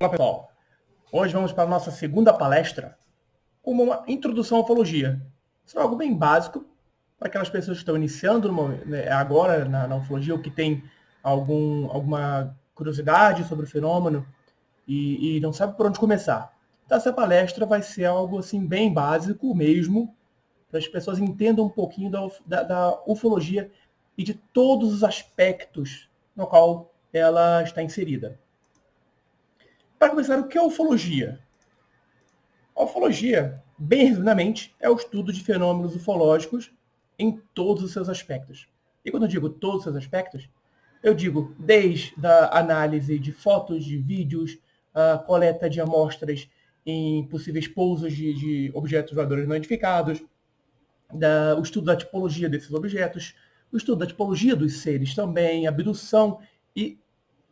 Olá pessoal, hoje vamos para a nossa segunda palestra como uma introdução à ufologia. Isso é algo bem básico para aquelas pessoas que estão iniciando agora na ufologia ou que têm alguma curiosidade sobre o fenômeno e não sabe por onde começar. Então essa palestra vai ser algo assim bem básico mesmo, para as pessoas entendam um pouquinho da ufologia e de todos os aspectos no qual ela está inserida. Para começar, o que é ufologia? A ufologia, bem resumidamente, é o estudo de fenômenos ufológicos em todos os seus aspectos. E quando eu digo todos os seus aspectos, eu digo desde a análise de fotos, de vídeos, a coleta de amostras em possíveis pousos de objetos voadores não identificados, o estudo da tipologia desses objetos, o estudo da tipologia dos seres também, abdução e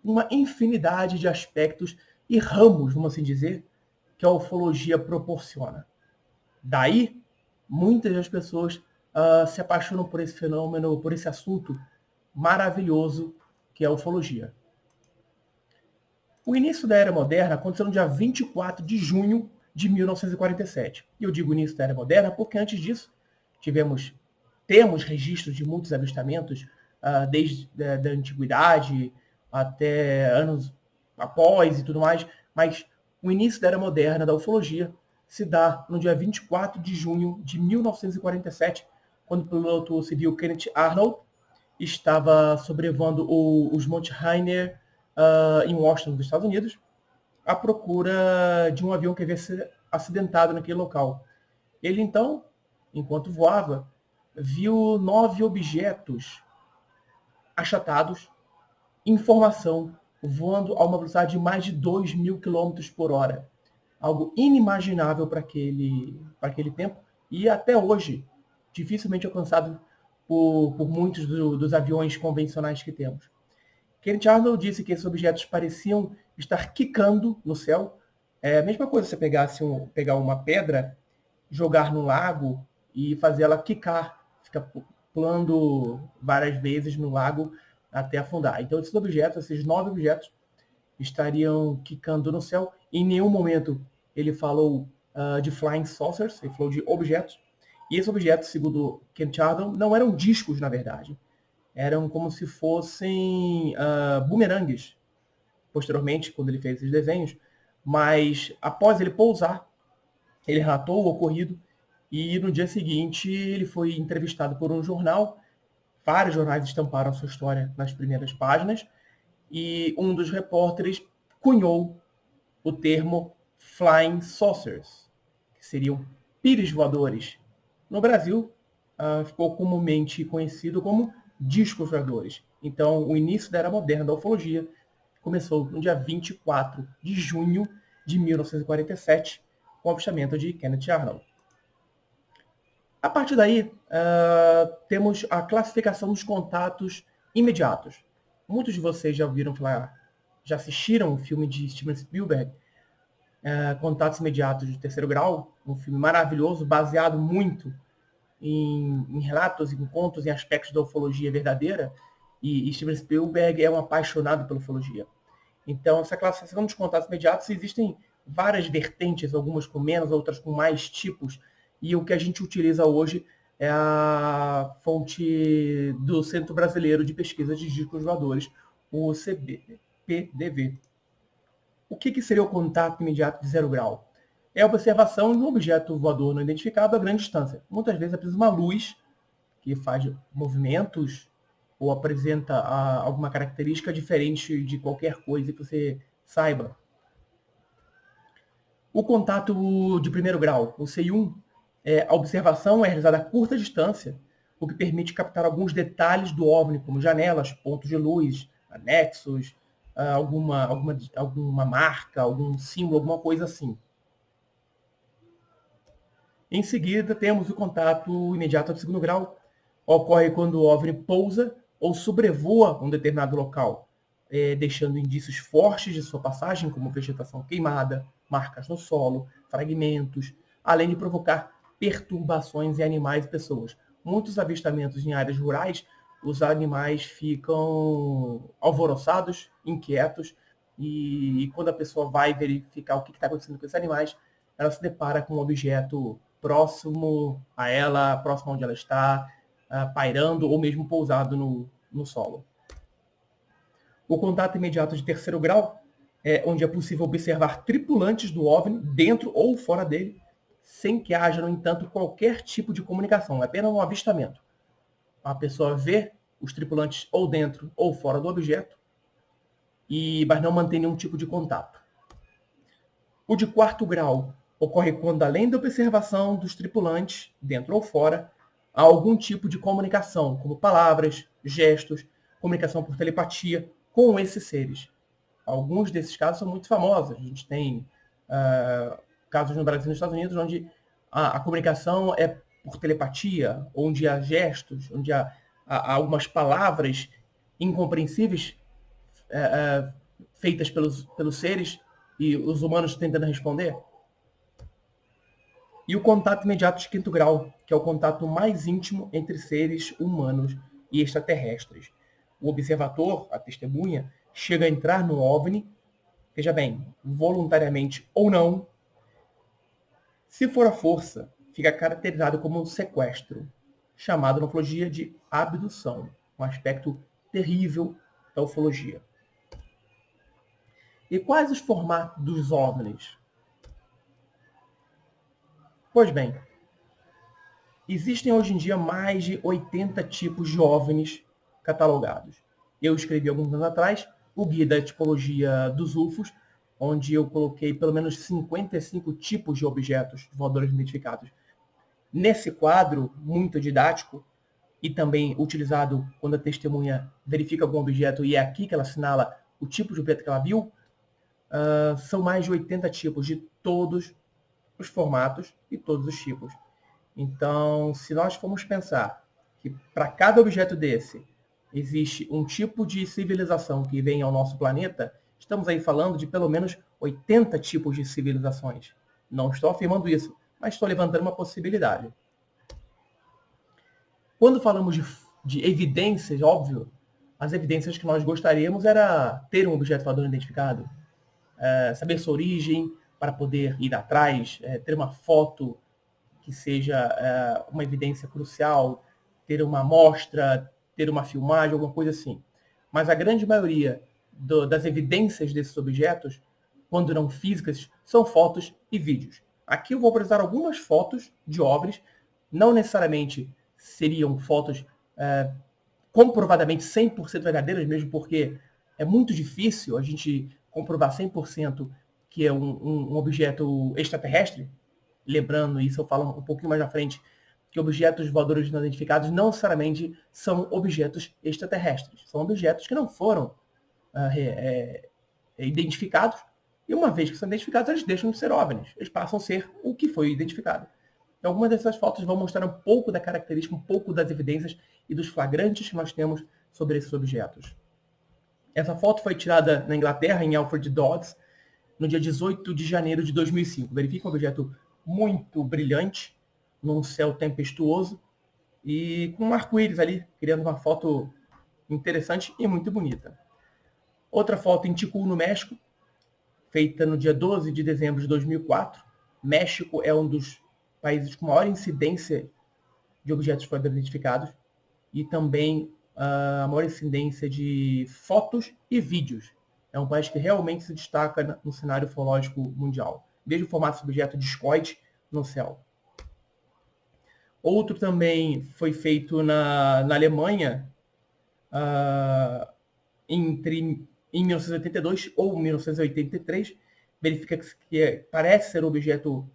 uma infinidade de aspectos e ramos, vamos assim dizer, que a ufologia proporciona. Daí, muitas das pessoas se apaixonam por esse fenômeno, por esse assunto maravilhoso que é a ufologia. O início da Era Moderna aconteceu no dia 24 de junho de 1947. E eu digo início da Era Moderna porque antes disso temos registros de muitos avistamentos desde a antiguidade até anos após e tudo mais, mas o início da Era Moderna da ufologia se dá no dia 24 de junho de 1947, quando o piloto civil Kenneth Arnold estava sobrevoando os Montes Rainier em Washington, nos Estados Unidos, à procura de um avião que havia sido acidentado naquele local. Ele, então, enquanto voava, viu 9 objetos achatados em formação, voando a uma velocidade de mais de 2.000 km por hora. Algo inimaginável para aquele tempo e até hoje dificilmente alcançado por muitos dos aviões convencionais que temos. Kenneth Arnold disse que esses objetos pareciam estar quicando no céu. É a mesma coisa se você pegar uma pedra, jogar no lago e fazer ela quicar, ficar pulando várias vezes no lago até afundar. Então esses 9 objetos, estariam quicando no céu. Em nenhum momento ele falou de flying saucers, ele falou de objetos. E esses objetos, segundo Kenneth Arnold, não eram discos, na verdade. Eram como se fossem bumerangues, posteriormente, quando ele fez esses desenhos. Mas, após ele pousar, ele relatou o ocorrido e, no dia seguinte, ele foi entrevistado por um jornal. Vários jornais estamparam a sua história nas primeiras páginas. E um dos repórteres cunhou o termo Flying Saucers, que seriam pires voadores. No Brasil, ficou comumente conhecido como discos voadores. Então, o início da Era Moderna da ufologia começou no dia 24 de junho de 1947, com o avistamento de Kenneth Arnold. A partir daí, temos a classificação dos contatos imediatos. Muitos de vocês já ouviram falar, já assistiram o filme de Steven Spielberg, Contatos Imediatos de Terceiro Grau, um filme maravilhoso, baseado muito em relatos, em contos, em aspectos da ufologia verdadeira, e Steven Spielberg é um apaixonado pela ufologia. Então, essa classificação dos contatos imediatos, existem várias vertentes, algumas com menos, outras com mais tipos, e o que a gente utiliza hoje é a fonte do Centro Brasileiro de Pesquisa de Discos Voadores, o CPDV. O que seria o contato imediato de 0 grau? É a observação de um objeto voador não identificado a grande distância. Muitas vezes é preciso uma luz que faz movimentos ou apresenta alguma característica diferente de qualquer coisa que você saiba. O contato de primeiro grau, o CI1, a observação é realizada a curta distância, o que permite captar alguns detalhes do OVNI, como janelas, pontos de luz, anexos, alguma marca, algum símbolo, alguma coisa assim. Em seguida, temos o contato imediato de segundo grau. Ocorre quando o OVNI pousa ou sobrevoa um determinado local, deixando indícios fortes de sua passagem, como vegetação queimada, marcas no solo, fragmentos, além de provocar perturbações em animais e pessoas. Muitos avistamentos em áreas rurais, os animais ficam alvoroçados, inquietos, e quando a pessoa vai verificar o que está acontecendo com esses animais, ela se depara com um objeto próximo a ela, próximo onde ela está, pairando ou mesmo pousado no solo. O contato imediato de terceiro grau é onde é possível observar tripulantes do OVNI dentro ou fora dele, sem que haja, no entanto, qualquer tipo de comunicação, é apenas um avistamento. A pessoa vê os tripulantes ou dentro ou fora do objeto, mas não mantém nenhum tipo de contato. O de quarto grau ocorre quando, além da observação dos tripulantes, dentro ou fora, há algum tipo de comunicação, como palavras, gestos, comunicação por telepatia com esses seres. Alguns desses casos são muito famosos. A gente tem casos no Brasil e nos Estados Unidos onde a comunicação é por telepatia, onde há gestos, onde há algumas palavras incompreensíveis feitas pelos seres e os humanos tentando responder. E o contato imediato de quinto grau, que é o contato mais íntimo entre seres humanos e extraterrestres. O observador, a testemunha, chega a entrar no OVNI, veja bem, voluntariamente ou não. Se for à força, fica caracterizado como um sequestro, chamado na ufologia de abdução, um aspecto terrível da ufologia. E quais os formatos dos OVNIs? Pois bem, existem hoje em dia mais de 80 tipos de OVNIs catalogados. Eu escrevi alguns anos atrás o Guia da Tipologia dos UFOs, onde eu coloquei pelo menos 55 tipos de objetos voadores identificados. Nesse quadro, muito didático, e também utilizado quando a testemunha verifica algum objeto e é aqui que ela assinala o tipo de objeto que ela viu, são mais de 80 tipos de todos os formatos e todos os tipos. Então, se nós formos pensar que para cada objeto desse existe um tipo de civilização que vem ao nosso planeta, estamos aí falando de pelo menos 80 tipos de civilizações. Não estou afirmando isso, mas estou levantando uma possibilidade. Quando falamos de evidências, óbvio, as evidências que nós gostaríamos era ter um objeto voador identificado, saber sua origem para poder ir atrás, ter uma foto que seja uma evidência crucial, ter uma amostra, ter uma filmagem, alguma coisa assim. Mas a grande maioria das evidências desses objetos, quando não físicas, são fotos e vídeos. Aqui eu vou apresentar algumas fotos de OVNIs, não necessariamente seriam fotos comprovadamente 100% verdadeiras, mesmo porque é muito difícil a gente comprovar 100% que é um objeto extraterrestre. Lembrando, isso eu falo um pouquinho mais na frente, que objetos voadores não identificados não necessariamente são objetos extraterrestres. São objetos que não foram identificados, e uma vez que são identificados, eles deixam de ser OVNIs. Eles passam a ser o que foi identificado. Então, algumas dessas fotos vão mostrar um pouco da característica, um pouco das evidências e dos flagrantes que nós temos sobre esses objetos. Essa foto foi tirada na Inglaterra, em Alfred Dodds, no dia 18 de janeiro de 2005. Verifica um objeto muito brilhante, num céu tempestuoso, e com um arco-íris ali, criando uma foto interessante e muito bonita. Outra foto em Tikul, no México, feita no dia 12 de dezembro de 2004. México é um dos países com maior incidência de objetos voadores identificados e também a maior incidência de fotos e vídeos. É um país que realmente se destaca no cenário ufológico mundial. Veja o formato desse objeto discoide no céu. Outro também foi feito na Alemanha em 1982 ou 1983. Verifica que parece ser um objeto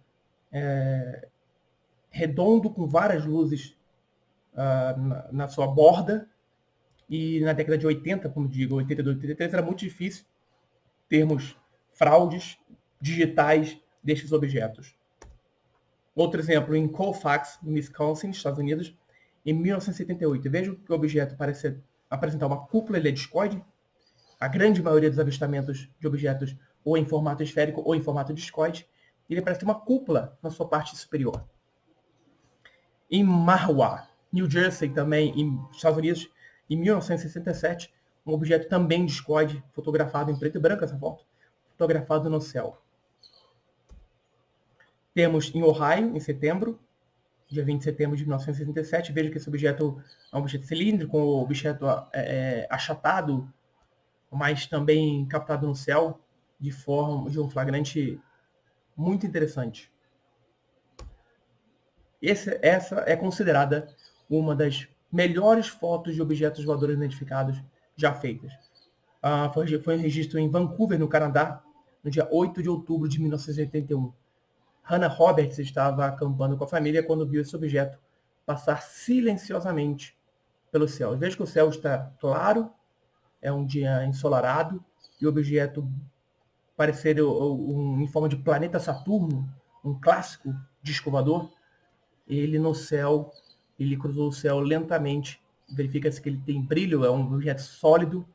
redondo com várias luzes na sua borda. E na década de 80, como digo, 82, 83, era muito difícil termos fraudes digitais destes objetos. Outro exemplo, em Colfax, no Wisconsin, Estados Unidos, em 1978. Veja que o objeto parece apresentar uma cúpula discoide. A grande maioria dos avistamentos de objetos ou em formato esférico ou em formato discoide, ele parece ter uma cúpula na sua parte superior. Em Mahwah, New Jersey, também, em Estados Unidos, em 1967, um objeto também discoide, fotografado em preto e branco, essa foto, fotografado no céu. Temos em Ohio, em setembro, dia 20 de setembro de 1967. Veja que esse objeto é um objeto cilíndrico, um objeto achatado, mas também captado no céu de um flagrante muito interessante. Essa é considerada uma das melhores fotos de objetos voadores identificados já feitas. Foi um registro em Vancouver, no Canadá, no dia 8 de outubro de 1981. Hannah Roberts estava acampando com a família quando viu esse objeto passar silenciosamente pelo céu. Veja que o céu está claro, é um dia ensolarado, e o objeto parecer em forma de planeta Saturno, um clássico disco voador. Ele no céu, ele cruzou o céu lentamente, verifica-se que ele tem brilho, é um objeto sólido,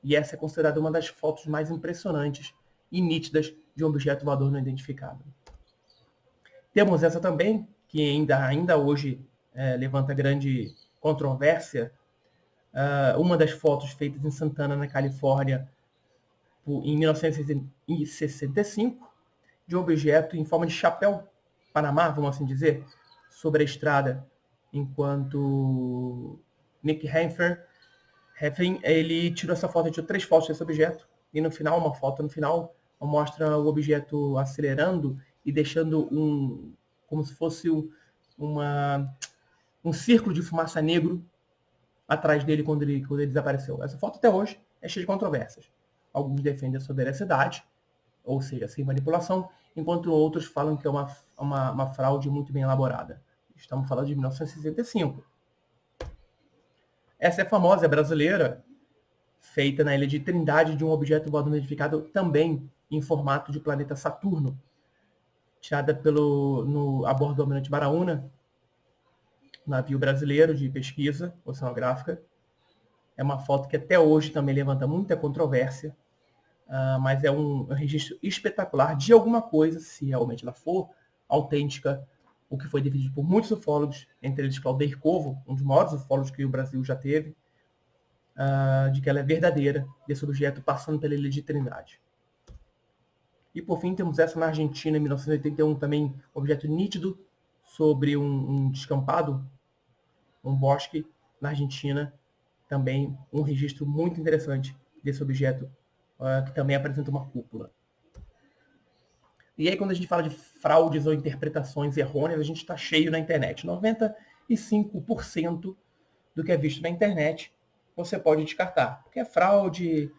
e essa é considerada uma das fotos mais impressionantes e nítidas de um objeto voador não identificado. Temos essa também, que ainda hoje levanta grande controvérsia, uma das fotos feitas em Santana, na Califórnia, em 1965, de um objeto em forma de chapéu Panamá, vamos assim dizer, sobre a estrada, enquanto Nick Hanfin, ele tirou essa foto, tirou 3 fotos desse objeto, e no final, uma foto no final, mostra o objeto acelerando e deixando como se fosse um círculo de fumaça negro atrás dele quando ele desapareceu. Essa foto até hoje é cheia de controvérsias. Alguns defendem a sua veracidade, ou seja, sem manipulação, enquanto outros falam que é uma fraude muito bem elaborada. Estamos falando de 1965. Essa é famosa, é brasileira, feita na ilha de Trindade, de um objeto voador identificado também em formato de planeta Saturno, tirada a bordo do Almirante Baraúna, navio brasileiro de pesquisa oceanográfica. É uma foto que até hoje também levanta muita controvérsia, mas é um registro espetacular de alguma coisa, se realmente ela for autêntica, o que foi defendido por muitos ufólogos, entre eles Claudir Covo, um dos maiores ufólogos que o Brasil já teve, de que ela é verdadeira, desse objeto passando pela ilha de Trindade. E por fim temos essa na Argentina, em 1981, também um objeto nítido sobre um descampado, um bosque na Argentina, também um registro muito interessante desse objeto, que também apresenta uma cúpula. E aí, quando a gente fala de fraudes ou interpretações errôneas, a gente está cheio na internet. 95% do que é visto na internet você pode descartar, porque é fraude,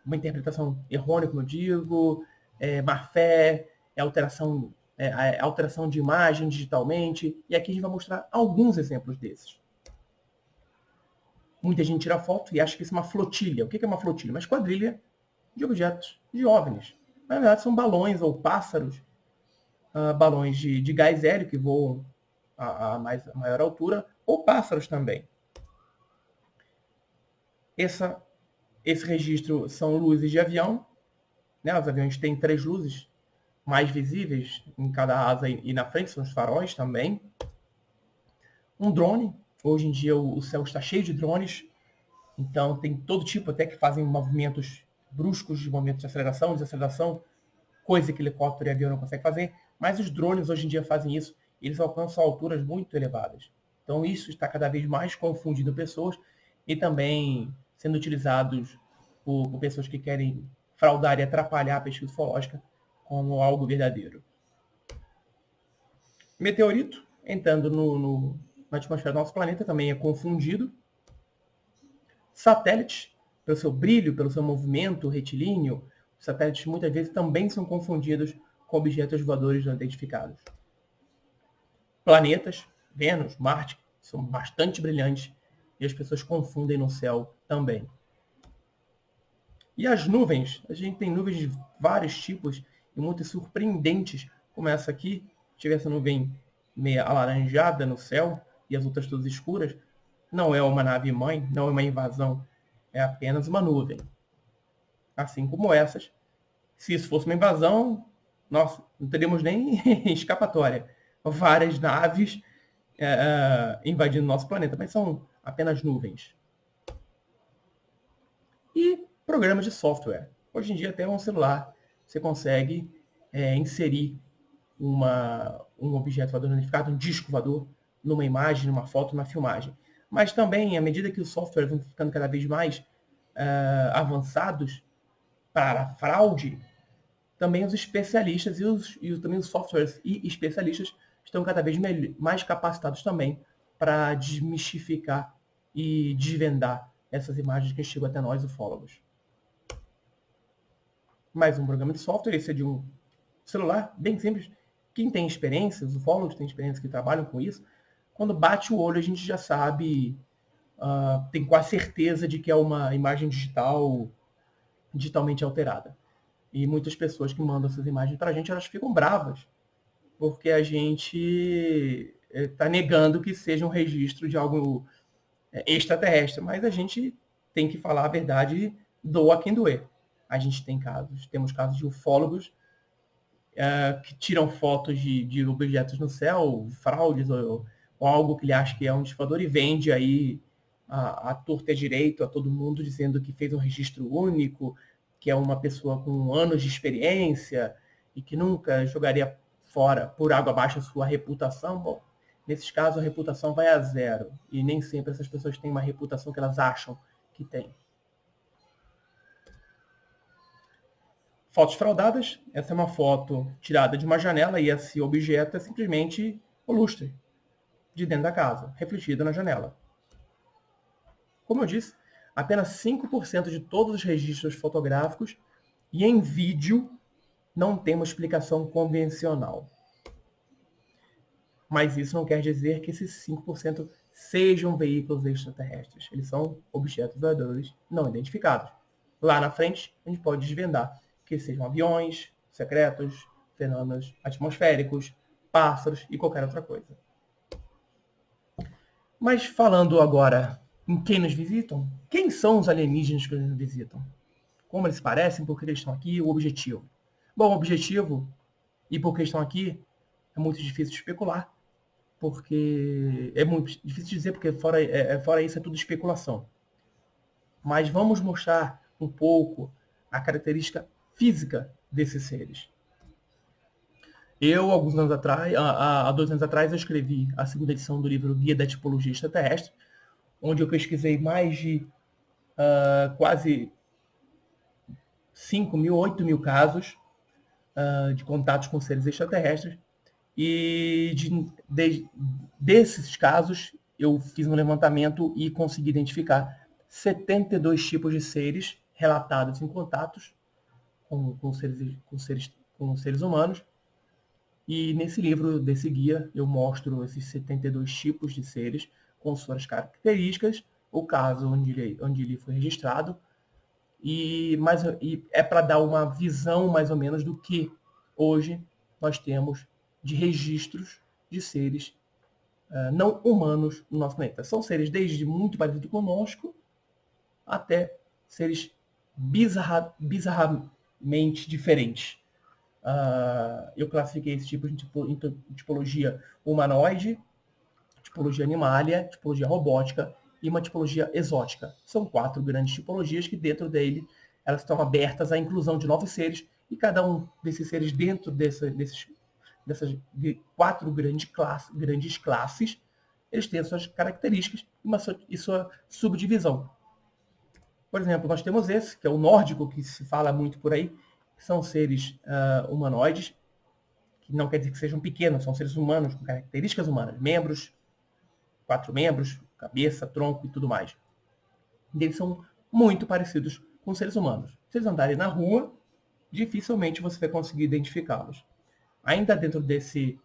uma interpretação errônea, como eu digo, má-fé, alteração de imagem digitalmente. E aqui a gente vai mostrar alguns exemplos desses. Muita gente tira foto e acha que isso é uma flotilha. O que é uma flotilha? Uma esquadrilha de objetos, de OVNIs. Na verdade, são balões ou pássaros, balões de gás hélio que voam a maior altura, ou pássaros também. Esse registro são luzes de avião, né? Os aviões têm 3 luzes mais visíveis em cada asa e na frente, são os faróis também. Um drone. Hoje em dia o céu está cheio de drones, então tem todo tipo, até que fazem movimentos bruscos, de movimentos de aceleração, desaceleração, coisa que helicóptero e avião não conseguem fazer, mas os drones hoje em dia fazem isso, eles alcançam alturas muito elevadas. Então isso está cada vez mais confundindo pessoas e também sendo utilizados por pessoas que querem fraudar e atrapalhar a pesquisa ufológica como algo verdadeiro. Meteorito, entrando na atmosfera do nosso planeta, também é confundido. Satélites, pelo seu brilho, pelo seu movimento retilíneo, os satélites muitas vezes também são confundidos com objetos voadores não identificados. Planetas, Vênus, Marte, são bastante brilhantes e as pessoas confundem no céu também. E as nuvens? A gente tem nuvens de vários tipos e muitas surpreendentes, como essa aqui. Tive essa nuvem meia alaranjada no céu e as outras todas escuras. Não é uma nave-mãe, não é uma invasão, é apenas uma nuvem. Assim como essas. Se isso fosse uma invasão, nossa, não teríamos nem escapatória. Várias naves invadindo nosso planeta, mas são apenas nuvens. E programas de software. Hoje em dia, até um celular, você consegue inserir um objeto voador não identificado, um disco voador, numa imagem, numa foto, numa filmagem. Mas também, à medida que os softwares vão ficando cada vez mais avançados para fraude, também os especialistas também os softwares e especialistas estão cada vez mais capacitados também para desmistificar e desvendar essas imagens que chegam até nós, ufólogos. Mais um programa de software, esse é de um celular, bem simples. Quem tem experiência, os ufólogos têm experiência que trabalham com isso, quando bate o olho a gente já sabe, tem quase certeza de que é uma imagem digitalmente alterada. E muitas pessoas que mandam essas imagens para a gente, elas ficam bravas, porque a gente está negando que seja um registro de algo extraterrestre, mas a gente tem que falar a verdade, doa quem doer. A gente temos casos de ufólogos que tiram fotos de objetos no céu, fraudes ou algo que ele acha que é um disparador e vende aí a torta e direito a todo mundo dizendo que fez um registro único, que é uma pessoa com anos de experiência e que nunca jogaria fora por água abaixo a sua reputação. Bom, nesses casos a reputação vai a zero e nem sempre essas pessoas têm uma reputação que elas acham que têm. Fotos fraudadas. Essa é uma foto tirada de uma janela e esse objeto é simplesmente o lustre de dentro da casa, refletido na janela. Como eu disse, apenas 5% de todos os registros fotográficos e em vídeo não tem uma explicação convencional. Mas isso não quer dizer que esses 5% sejam veículos extraterrestres. Eles são objetos voadores não identificados. Lá na frente, a gente pode desvendar que sejam aviões secretos, fenômenos atmosféricos, pássaros e qualquer outra coisa. Mas falando agora em quem nos visitam, quem são os alienígenas que nos visitam? Como eles parecem, por que eles estão aqui, o objetivo. Bom, o objetivo e por que estão aqui é muito difícil de especular, porque é muito difícil de dizer, porque fora isso é tudo especulação. Mas vamos mostrar um pouco a característica física desses seres. Alguns anos atrás, há 2 anos atrás, eu escrevi a segunda edição do livro Guia da Tipologia Extraterrestre, onde eu pesquisei mais de quase 5.000, 8.000 casos de contatos com seres extraterrestres. E desses casos, eu fiz um levantamento e consegui identificar 72 tipos de seres relatados em contatos com seres humanos. E nesse livro, desse guia, eu mostro esses 72 tipos de seres com suas características, o caso onde ele foi registrado, e é para dar uma visão mais ou menos do que hoje nós temos de registros de seres não humanos no nosso planeta. São seres desde muito parecidos conosco até seres bizarramente diferentes. Eu classifiquei esse tipo de tipologia humanoide, tipologia animalia, tipologia robótica e uma tipologia exótica. São 4 grandes tipologias que dentro dele elas estão abertas à inclusão de novos seres e cada um desses seres dentro dessas 4 grandes classes, eles têm suas características e sua subdivisão. Por exemplo, nós temos esse, que é o nórdico, que se fala muito por aí, que são seres humanoides, que não quer dizer que sejam pequenos, são seres humanos com características humanas, 4 membros, cabeça, tronco e tudo mais. E eles são muito parecidos com seres humanos. Se eles andarem na rua, dificilmente você vai conseguir identificá-los. Ainda dentro desse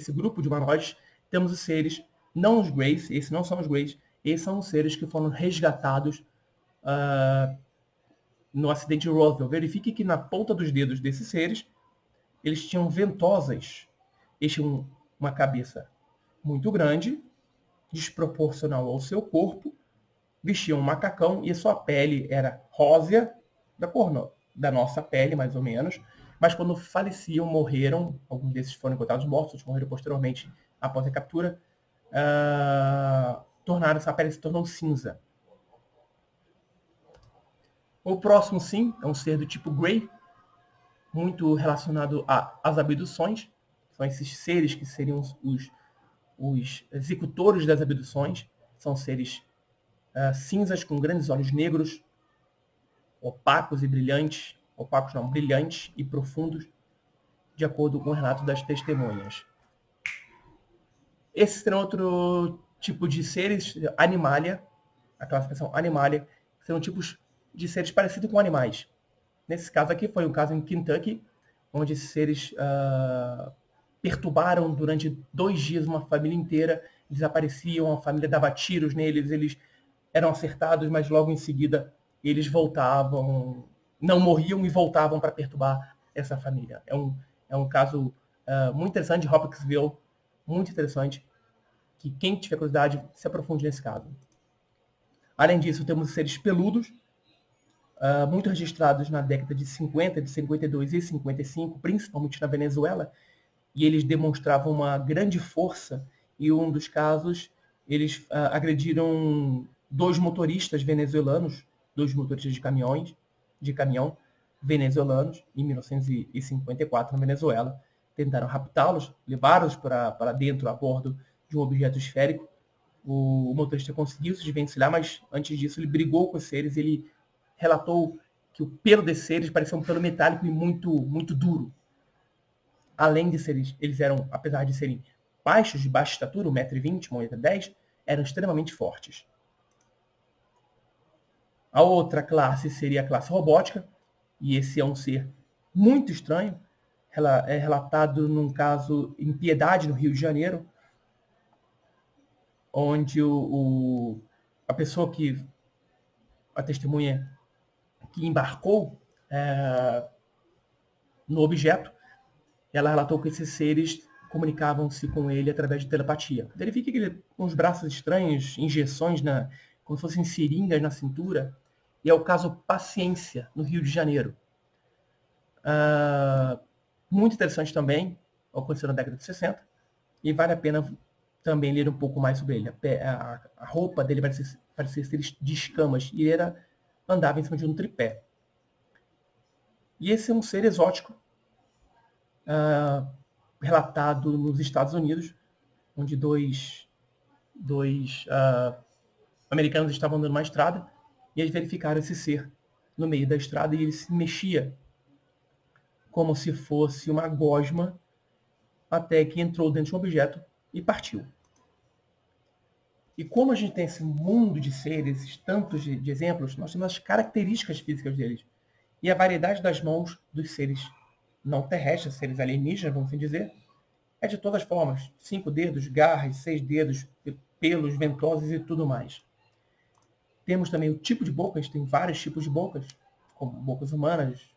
grupo de humanoides, temos os seres, não os Greys, esses não são os Greys, esses são os seres que foram resgatados no acidente de Roswell. Verifique que na ponta dos dedos desses seres, eles tinham ventosas. Eles tinham uma cabeça muito grande, desproporcional ao seu corpo, vestiam um macacão e sua pele era rósea, da cor da nossa pele, mais ou menos. Mas quando faleciam, morreram, alguns desses foram encontrados mortos, outros morreram posteriormente após a captura, essa pele se tornou cinza. O próximo, sim, é um ser do tipo Grey, muito relacionado às abduções. São esses seres que seriam os executores das abduções. São seres cinzas com grandes olhos negros, opacos e brilhantes. Opacos não, brilhantes e profundos, de acordo com o relato das testemunhas. Esse será outro tipo de seres, animalia, a classificação animalia, que serão tipos de seres parecidos com animais. Nesse caso aqui foi um caso em Kentucky, onde esses seres perturbaram durante 2 dias uma família inteira, desapareciam, a família dava tiros neles, eles eram acertados, mas logo em seguida eles voltavam, não morriam e voltavam para perturbar essa família. É um caso muito interessante de Hopkinsville, muito interessante, que quem tiver curiosidade se aprofunde nesse caso. Além disso, temos seres peludos, muito registrados na década de 50, de 52 e 55, principalmente na Venezuela, e eles demonstravam uma grande força, e um dos casos, eles agrediram 2 motoristas venezuelanos, 2 motoristas de caminhão venezuelanos, em 1954 na Venezuela. Tentaram raptá-los, levá-los para dentro, a bordo de um objeto esférico. O motorista conseguiu se desvencilhar, mas antes disso ele brigou com os seres, ele relatou que o pelo desses seres parecia um pelo metálico e muito duro. Além de serem, eles eram, apesar de serem baixos, de baixa estatura, 1,20 m, 1,10 m, eram extremamente fortes. A outra classe seria a classe robótica, e esse é um ser muito estranho. Ela é relatado num caso em Piedade, no Rio de Janeiro, onde a pessoa a testemunha que embarcou no objeto, ela relatou que esses seres comunicavam-se com ele através de telepatia. Verifique que ele com os braços estranhos, injeções, como se fossem seringas na cintura. E é o caso Paciência, no Rio de Janeiro. Muito interessante também, aconteceu na década de 60, e vale a pena também ler um pouco mais sobre ele. A roupa dele parecia ser de escamas, e ele andava em cima de um tripé. E esse é um ser exótico, relatado nos Estados Unidos, onde dois americanos estavam andando uma estrada e eles verificaram esse ser no meio da estrada e ele se mexia como se fosse uma gosma até que entrou dentro de um objeto e partiu. E como a gente tem esse mundo de seres, esses tantos de exemplos, nós temos as características físicas deles e a variedade das mãos dos seres não terrestres, seres alienígenas, vamos assim dizer, é de todas as formas. 5 dedos, garras, 6 dedos, pelos, ventosas e tudo mais. Temos também o tipo de boca, a gente tem vários tipos de bocas, como bocas humanas,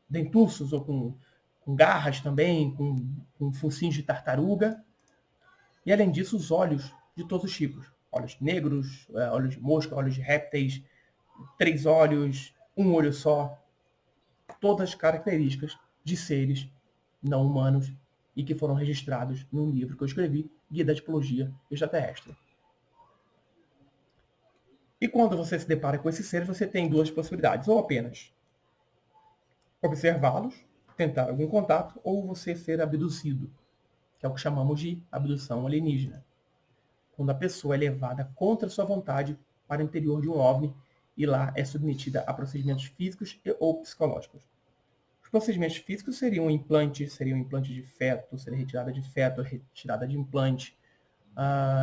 dentuços ou com garras também, com focinhos de tartaruga. E além disso, os olhos de todos os tipos. Olhos negros, olhos de mosca, olhos de répteis, 3 olhos, um olho só. Todas as características de seres não humanos e que foram registrados num livro que eu escrevi, Guia da Tipologia Extraterrestre. E quando você se depara com esses seres, você tem 2 possibilidades. Ou apenas observá-los, tentar algum contato, ou você ser abduzido, que é o que chamamos de abdução alienígena. Quando a pessoa é levada contra sua vontade para o interior de um OVNI e lá é submetida a procedimentos físicos ou psicológicos. Os procedimentos físicos seriam implante de feto, seria retirada de feto, retirada de implante,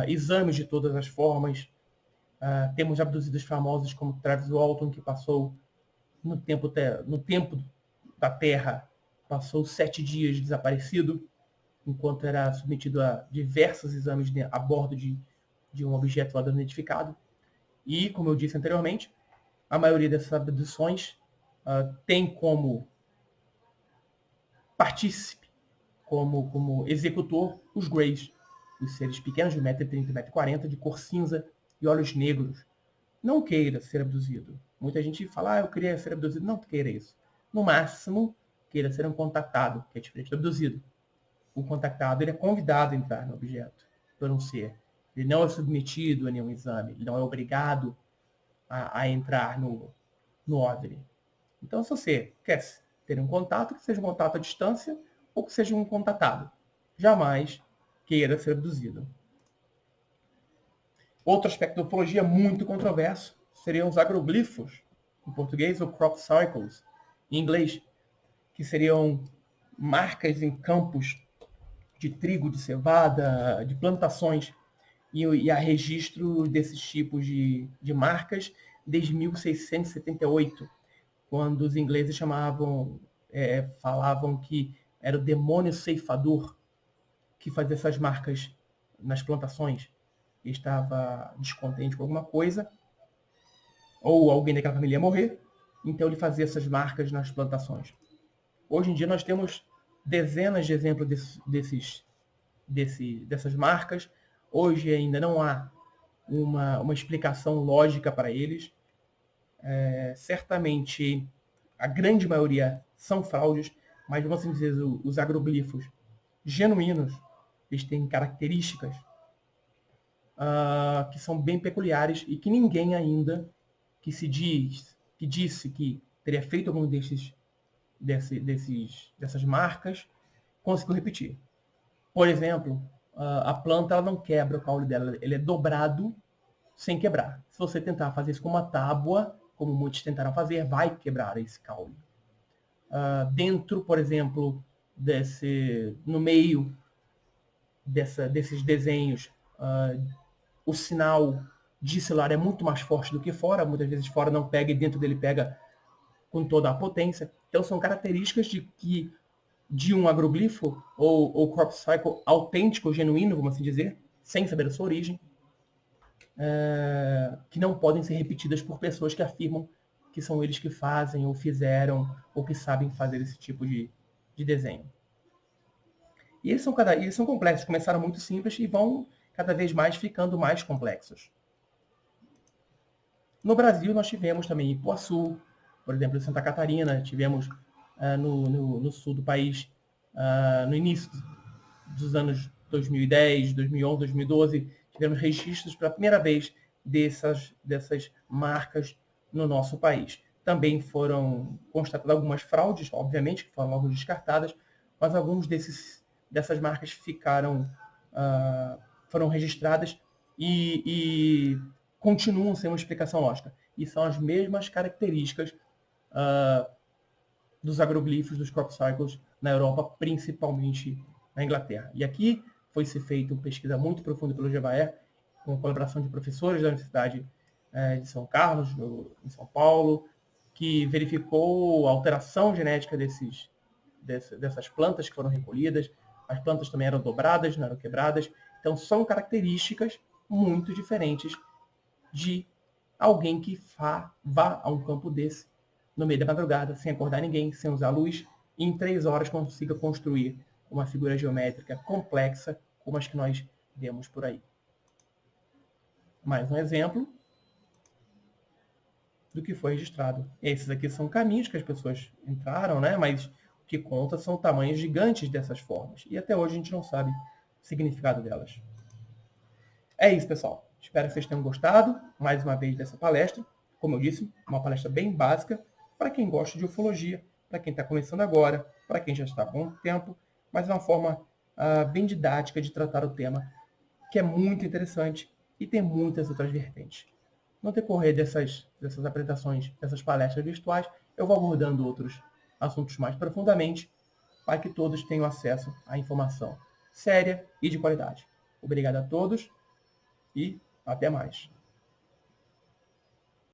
exames de todas as formas. Temos abduzidos famosos como Travis Walton, que passou no tempo da Terra, passou 7 dias desaparecido, enquanto era submetido a diversos exames a bordo de um objeto lá identificado. E, como eu disse anteriormente, a maioria dessas abduções tem como partícipe, como executor, os Greys, os seres pequenos de 1,30 m, 1,40 m, de cor cinza e olhos negros. Não queira ser abduzido. Muita gente fala, eu queria ser abduzido. Não queira isso. No máximo, queira ser um contactado, que é diferente do abduzido. O contactado ele é convidado a entrar no objeto por um ser. Ele não é submetido a nenhum exame. Ele não é obrigado a entrar no OVNI. Então, se você quer ter um contato, que seja um contato à distância ou que seja um contatado. Jamais queira ser abduzido. Outro aspecto da ufologia muito controverso seriam os agroglifos, em português, ou crop circles, em inglês, que seriam marcas em campos de trigo, de cevada, de plantações, e há registro desses tipos de marcas desde 1678, quando os ingleses falavam que era o demônio ceifador que fazia essas marcas nas plantações. Estava descontente com alguma coisa, ou alguém daquela família ia morrer, então ele fazia essas marcas nas plantações. Hoje em dia nós temos dezenas de exemplos dessas marcas. Hoje ainda não há uma explicação lógica para eles. Certamente a grande maioria são fraudes, mas vamos assim dizer, os agroglifos genuínos, eles têm características que são bem peculiares e que ninguém ainda que disse que teria feito algum dessas marcas conseguiu repetir. Por exemplo, a planta ela não quebra o caule dela, ele é dobrado sem quebrar. Se você tentar fazer isso com uma tábua, como muitos tentaram fazer, vai quebrar esse caule. Dentro, por exemplo, no meio desses desenhos, o sinal de celular é muito mais forte do que fora. Muitas vezes fora não pega e dentro dele pega com toda a potência. Então são características de um agroglifo ou crop cycle autêntico, genuíno, vamos assim dizer, sem saber a sua origem, que não podem ser repetidas por pessoas que afirmam que são eles que fazem ou fizeram ou que sabem fazer esse tipo de desenho. E eles são complexos, começaram muito simples e vão cada vez mais ficando mais complexos. No Brasil, nós tivemos também Ipuaçu, por exemplo, em Santa Catarina, tivemos no sul do país, no início dos anos 2010, 2011, 2012, tivemos registros pela primeira vez dessas marcas no nosso país. Também foram constatadas algumas fraudes, obviamente, que foram logo descartadas, mas alguns dessas marcas foram registradas e continuam sem uma explicação lógica. E são as mesmas características dos agroglifos, dos crop cycles na Europa, principalmente na Inglaterra. E aqui foi-se feita uma pesquisa muito profunda pelo GEVAER, com a colaboração de professores da Universidade de São Carlos, em São Paulo, que verificou a alteração genética dessas plantas que foram recolhidas. As plantas também eram dobradas, não eram quebradas. Então, são características muito diferentes de alguém que vá a um campo desse no meio da madrugada, sem acordar ninguém, sem usar luz, e em 3 horas consiga construir uma figura geométrica complexa como as que nós vemos por aí. Mais um exemplo do que foi registrado. Esses aqui são caminhos que as pessoas entraram, né? Mas o que conta são tamanhos gigantes dessas formas. E até hoje a gente não sabe o significado delas. É isso, pessoal. Espero que vocês tenham gostado, mais uma vez, dessa palestra. Como eu disse, uma palestra bem básica para quem gosta de ufologia, para quem está começando agora, para quem já está há bom tempo, mas é uma forma bem didática de tratar o tema, que é muito interessante e tem muitas outras vertentes. No decorrer dessas apresentações, dessas palestras virtuais, eu vou abordando outros assuntos mais profundamente, para que todos tenham acesso à informação séria e de qualidade. Obrigado a todos e até mais.